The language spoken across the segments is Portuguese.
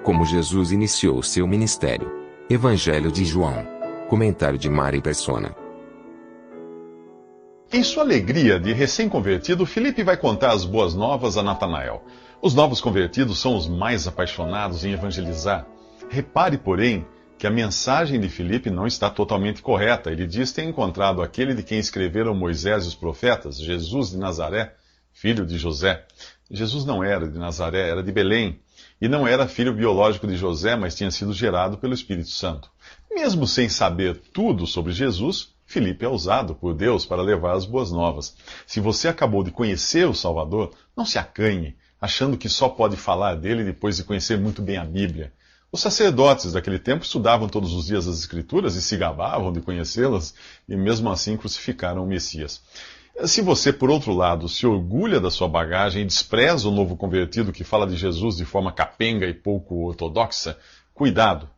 Como Jesus iniciou seu ministério. Evangelho de João. Comentário de Mari Persona. Em sua alegria de recém-convertido, Filipe vai contar as boas novas a Natanael. Os novos convertidos são os mais apaixonados em evangelizar. Repare, porém, que a mensagem de Filipe não está totalmente correta. Ele diz ter encontrado aquele de quem escreveram Moisés e os profetas, Jesus de Nazaré, filho de José. Jesus não era de Nazaré, era de Belém. E não era filho biológico de José, mas tinha sido gerado pelo Espírito Santo. Mesmo sem saber tudo sobre Jesus, Filipe é usado por Deus para levar as boas novas. Se você acabou de conhecer o Salvador, não se acanhe, achando que só pode falar dele depois de conhecer muito bem a Bíblia. Os sacerdotes daquele tempo estudavam todos os dias as Escrituras e se gabavam de conhecê-las, e mesmo assim crucificaram o Messias. Se você, por outro lado, se orgulha da sua bagagem e despreza o novo convertido que fala de Jesus de forma capenga e pouco ortodoxa, cuidado,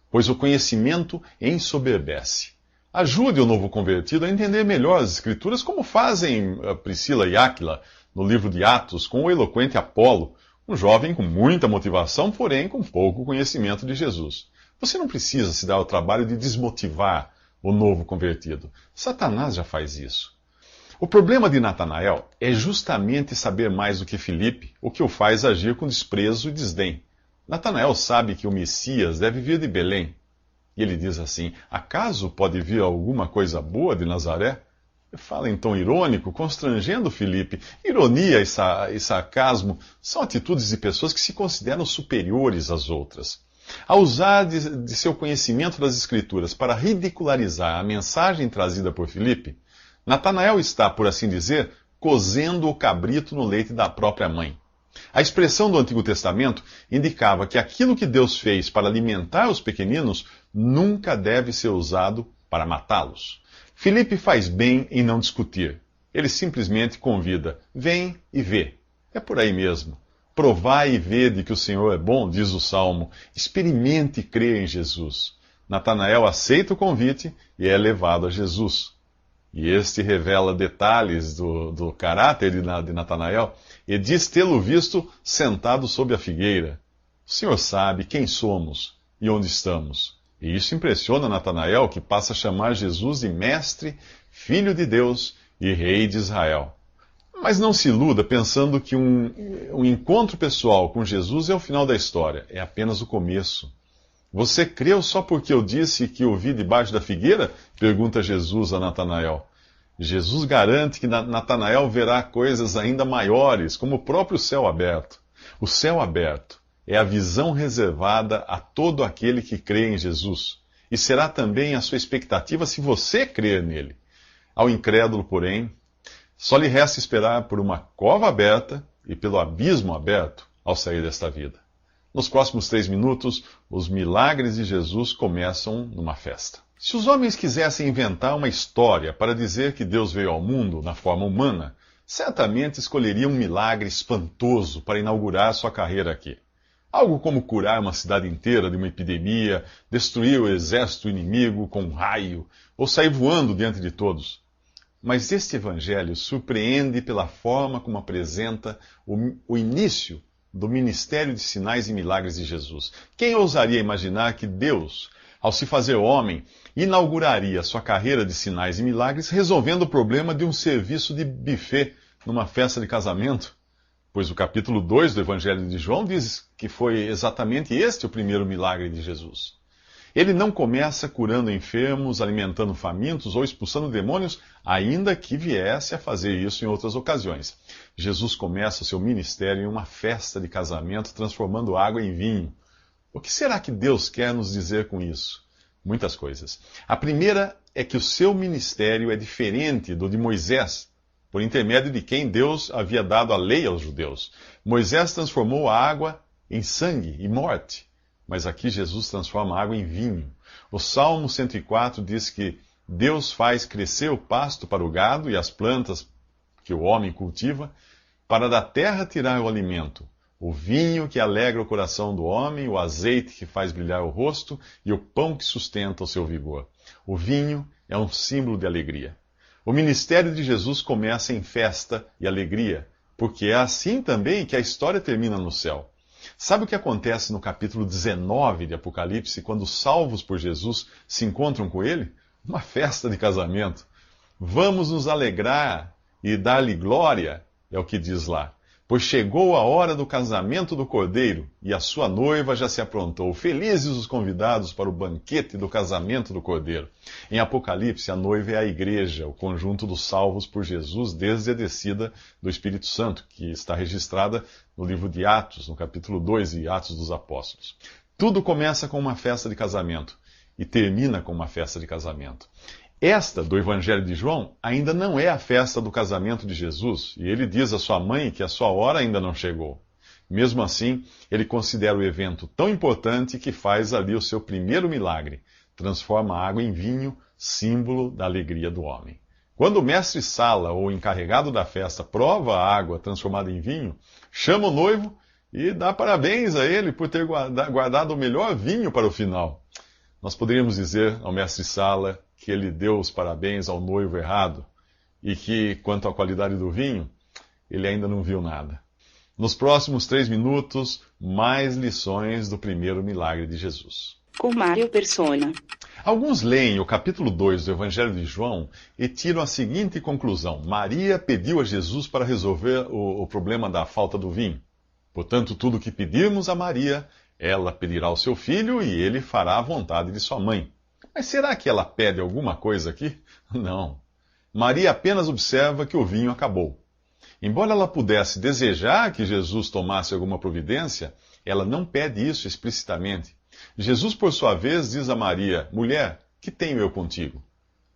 pois o conhecimento ensoberbece. Ajude o novo convertido a entender melhor as Escrituras, como fazem Priscila e Áquila no livro de Atos com o eloquente Apolo, um jovem com muita motivação, porém com pouco conhecimento de Jesus. Você não precisa se dar ao trabalho de desmotivar o novo convertido. Satanás já faz isso. O problema de Natanael é justamente saber mais do que Filipe, o que o faz agir com desprezo e desdém. Natanael sabe que o Messias deve vir de Belém. E ele diz assim: acaso pode vir alguma coisa boa de Nazaré? Fala em tom irônico, constrangendo Filipe. Ironia e sarcasmo são atitudes de pessoas que se consideram superiores às outras. Ao usar de seu conhecimento das Escrituras para ridicularizar a mensagem trazida por Filipe, Natanael está, por assim dizer, cozendo o cabrito no leite da própria mãe. A expressão do Antigo Testamento indicava que aquilo que Deus fez para alimentar os pequeninos nunca deve ser usado para matá-los. Filipe faz bem em não discutir. Ele simplesmente convida: vem e vê. É por aí mesmo. Provai e vede que o Senhor é bom, diz o Salmo. Experimente crer em Jesus. Natanael aceita o convite e é levado a Jesus. E este revela detalhes do caráter de Natanael, e diz tê-lo visto sentado sob a figueira. O Senhor sabe quem somos e onde estamos. E isso impressiona Natanael, que passa a chamar Jesus de Mestre, Filho de Deus e Rei de Israel. Mas não se iluda pensando que um encontro pessoal com Jesus é o final da história, é apenas o começo. Você creu só porque eu disse que o vi debaixo da figueira? Pergunta Jesus a Natanael. Jesus garante que Natanael verá coisas ainda maiores, como o próprio céu aberto. O céu aberto é a visão reservada a todo aquele que crê em Jesus. E será também a sua expectativa se você crer nele. Ao incrédulo, porém, só lhe resta esperar por uma cova aberta e pelo abismo aberto ao sair desta vida. Nos próximos 3 minutos, os milagres de Jesus começam numa festa. Se os homens quisessem inventar uma história para dizer que Deus veio ao mundo na forma humana, certamente escolheriam um milagre espantoso para inaugurar sua carreira aqui. Algo como curar uma cidade inteira de uma epidemia, destruir o exército inimigo com um raio, ou sair voando diante de todos. Mas este evangelho surpreende pela forma como apresenta o início do ministério de sinais e milagres de Jesus. Quem ousaria imaginar que Deus, ao se fazer homem, inauguraria sua carreira de sinais e milagres resolvendo o problema de um serviço de buffet numa festa de casamento? Pois o capítulo 2 do Evangelho de João diz que foi exatamente este o primeiro milagre de Jesus. Ele não começa curando enfermos, alimentando famintos ou expulsando demônios, ainda que viesse a fazer isso em outras ocasiões. Jesus começa o seu ministério em uma festa de casamento, transformando água em vinho. O que será que Deus quer nos dizer com isso? Muitas coisas. A primeira é que o seu ministério é diferente do de Moisés, por intermédio de quem Deus havia dado a lei aos judeus. Moisés transformou a água em sangue e morte. Mas aqui Jesus transforma a água em vinho. O Salmo 104 diz que Deus faz crescer o pasto para o gado e as plantas que o homem cultiva, para da terra tirar o alimento, o vinho que alegra o coração do homem, o azeite que faz brilhar o rosto e o pão que sustenta o seu vigor. O vinho é um símbolo de alegria. O ministério de Jesus começa em festa e alegria, porque é assim também que a história termina no céu. Sabe o que acontece no capítulo 19 de Apocalipse, quando os salvos por Jesus se encontram com ele? Uma festa de casamento. Vamos nos alegrar e dar-lhe glória, é o que diz lá. Pois chegou a hora do casamento do Cordeiro, e a sua noiva já se aprontou. Felizes os convidados para o banquete do casamento do Cordeiro. Em Apocalipse, a noiva é a igreja, o conjunto dos salvos por Jesus desde a descida do Espírito Santo, que está registrada no livro de Atos, no capítulo 2 de Atos dos Apóstolos. Tudo começa com uma festa de casamento e termina com uma festa de casamento. Esta, do Evangelho de João, ainda não é a festa do casamento de Jesus, e ele diz à sua mãe que a sua hora ainda não chegou. Mesmo assim, ele considera o evento tão importante que faz ali o seu primeiro milagre, transforma a água em vinho, símbolo da alegria do homem. Quando o mestre-sala, ou encarregado da festa, prova a água transformada em vinho, chama o noivo e dá parabéns a ele por ter guardado o melhor vinho para o final. Nós poderíamos dizer ao mestre-sala que ele deu os parabéns ao noivo errado e que, quanto à qualidade do vinho, ele ainda não viu nada. Nos próximos 3 minutos, mais lições do primeiro milagre de Jesus. Com Mário Persona. Alguns leem o capítulo 2 do Evangelho de João e tiram a seguinte conclusão: Maria pediu a Jesus para resolver o problema da falta do vinho. Portanto, tudo o que pedirmos a Maria, ela pedirá ao seu filho e ele fará a vontade de sua mãe. Mas será que ela pede alguma coisa aqui? Não. Maria apenas observa que o vinho acabou. Embora ela pudesse desejar que Jesus tomasse alguma providência, ela não pede isso explicitamente. Jesus, por sua vez, diz a Maria: mulher, que tenho eu contigo?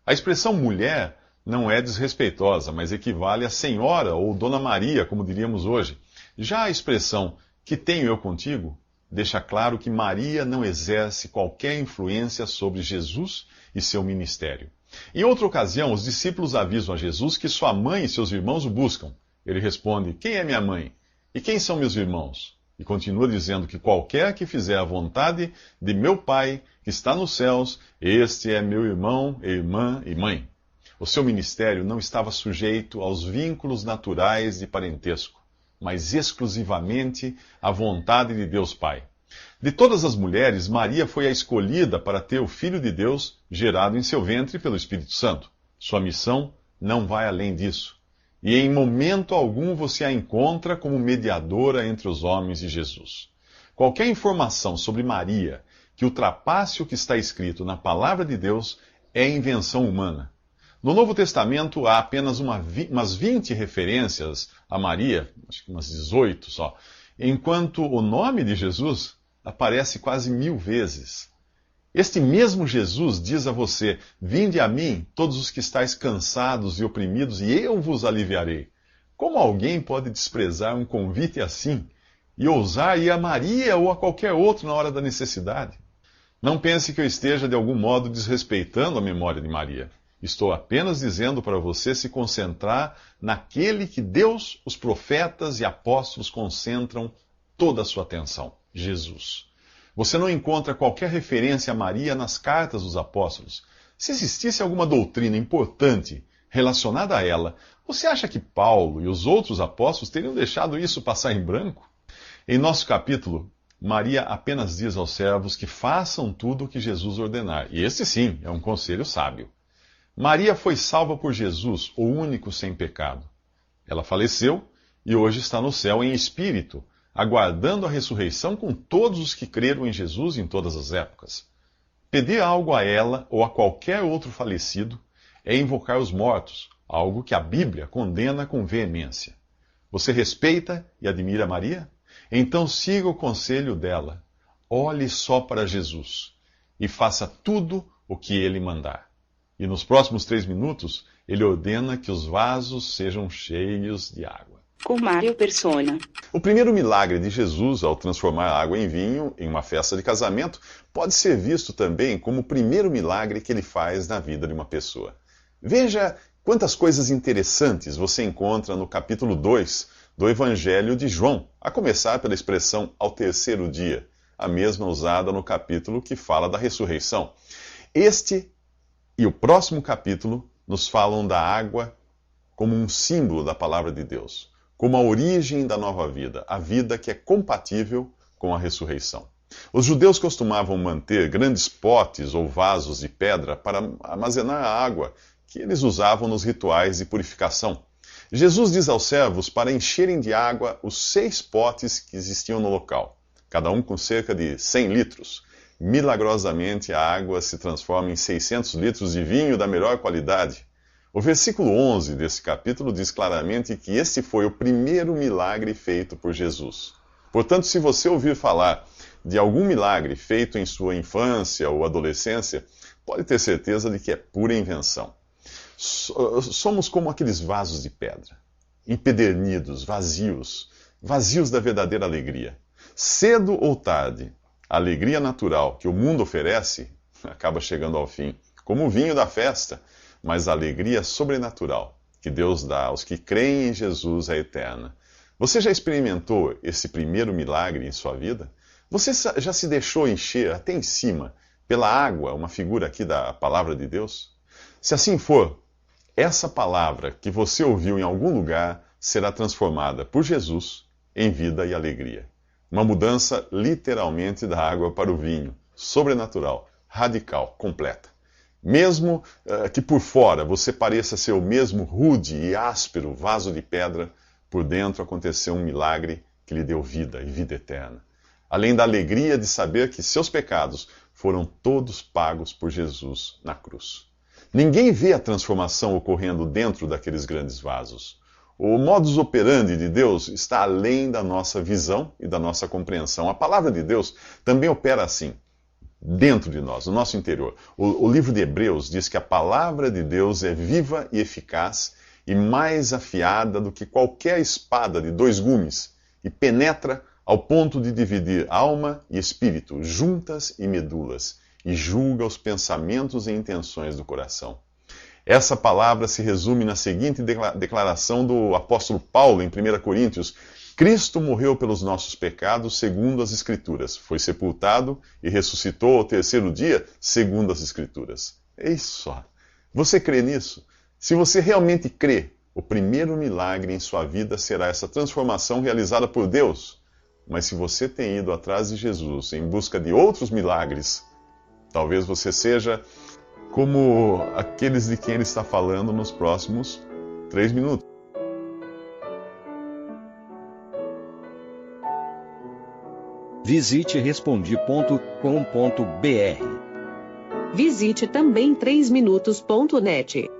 A expressão mulher não é desrespeitosa, mas equivale a senhora ou dona Maria, como diríamos hoje. Já a expressão que tenho eu contigo deixa claro que Maria não exerce qualquer influência sobre Jesus e seu ministério. Em outra ocasião, os discípulos avisam a Jesus que sua mãe e seus irmãos o buscam. Ele responde: quem é minha mãe? E quem são meus irmãos? E continua dizendo que qualquer que fizer a vontade de meu Pai, que está nos céus, este é meu irmão, irmã e mãe. O seu ministério não estava sujeito aos vínculos naturais de parentesco, mas exclusivamente à vontade de Deus Pai. De todas as mulheres, Maria foi a escolhida para ter o Filho de Deus gerado em seu ventre pelo Espírito Santo. Sua missão não vai além disso. E em momento algum você a encontra como mediadora entre os homens e Jesus. Qualquer informação sobre Maria que ultrapasse o que está escrito na Palavra de Deus é invenção humana. No Novo Testamento há apenas umas 20 referências a Maria, acho que umas 18 só, enquanto o nome de Jesus aparece quase 1000 vezes. Este mesmo Jesus diz a você: vinde a mim, todos os que estáis cansados e oprimidos, e eu vos aliviarei. Como alguém pode desprezar um convite assim e ousar ir a Maria ou a qualquer outro na hora da necessidade? Não pense que eu esteja de algum modo desrespeitando a memória de Maria. Estou apenas dizendo para você se concentrar naquele que Deus, os profetas e apóstolos concentram toda a sua atenção: Jesus. Você não encontra qualquer referência a Maria nas cartas dos apóstolos. Se existisse alguma doutrina importante relacionada a ela, você acha que Paulo e os outros apóstolos teriam deixado isso passar em branco? Em nosso capítulo, Maria apenas diz aos servos que façam tudo o que Jesus ordenar. E esse sim é um conselho sábio. Maria foi salva por Jesus, o único sem pecado. Ela faleceu e hoje está no céu em espírito, aguardando a ressurreição com todos os que creram em Jesus em todas as épocas. Pedir algo a ela ou a qualquer outro falecido é invocar os mortos, algo que a Bíblia condena com veemência. Você respeita e admira Maria? Então siga o conselho dela. Olhe só para Jesus e faça tudo o que ele mandar. E nos próximos 3 minutos, ele ordena que os vasos sejam cheios de água. Com Mário Persona. O primeiro milagre de Jesus, ao transformar a água em vinho em uma festa de casamento, pode ser visto também como o primeiro milagre que ele faz na vida de uma pessoa. Veja quantas coisas interessantes você encontra no capítulo 2 do Evangelho de João, a começar pela expressão ao terceiro dia, a mesma usada no capítulo que fala da ressurreição. Este e o próximo capítulo nos falam da água como um símbolo da palavra de Deus, como a origem da nova vida, a vida que é compatível com a ressurreição. Os judeus costumavam manter grandes potes ou vasos de pedra para armazenar a água que eles usavam nos rituais de purificação. Jesus diz aos servos para encherem de água os 6 potes que existiam no local, cada um com cerca de 100 litros. Milagrosamente, a água se transforma em 600 litros de vinho da melhor qualidade. O versículo 11 desse capítulo diz claramente que este foi o primeiro milagre feito por Jesus. Portanto, se você ouvir falar de algum milagre feito em sua infância ou adolescência, pode ter certeza de que é pura invenção. Somos como aqueles vasos de pedra, empedernidos, vazios da verdadeira alegria. Cedo ou tarde, a alegria natural que o mundo oferece acaba chegando ao fim, como o vinho da festa, mas a alegria sobrenatural que Deus dá aos que creem em Jesus é eterna. Você já experimentou esse primeiro milagre em sua vida? Você já se deixou encher até em cima pela água, uma figura aqui da palavra de Deus? Se assim for, essa palavra que você ouviu em algum lugar será transformada por Jesus em vida e alegria. Uma mudança literalmente da água para o vinho, sobrenatural, radical, completa. Mesmo que por fora você pareça ser o mesmo rude e áspero vaso de pedra, por dentro aconteceu um milagre que lhe deu vida e vida eterna. Além da alegria de saber que seus pecados foram todos pagos por Jesus na cruz. Ninguém vê a transformação ocorrendo dentro daqueles grandes vasos. O modus operandi de Deus está além da nossa visão e da nossa compreensão. A palavra de Deus também opera assim, dentro de nós, no nosso interior. O livro de Hebreus diz que a palavra de Deus é viva e eficaz e mais afiada do que qualquer espada de 2 gumes e penetra ao ponto de dividir alma e espírito, juntas e medulas, e julga os pensamentos e intenções do coração. Essa palavra se resume na seguinte declaração do apóstolo Paulo em 1 Coríntios: Cristo morreu pelos nossos pecados segundo as Escrituras, foi sepultado e ressuscitou ao 3º dia segundo as Escrituras. Eis só. Você crê nisso? Se você realmente crê, o primeiro milagre em sua vida será essa transformação realizada por Deus. Mas se você tem ido atrás de Jesus em busca de outros milagres, talvez você seja como aqueles de quem ele está falando nos próximos 3 minutos. Visite Respondi.com.br. Visite também 3minutos.net.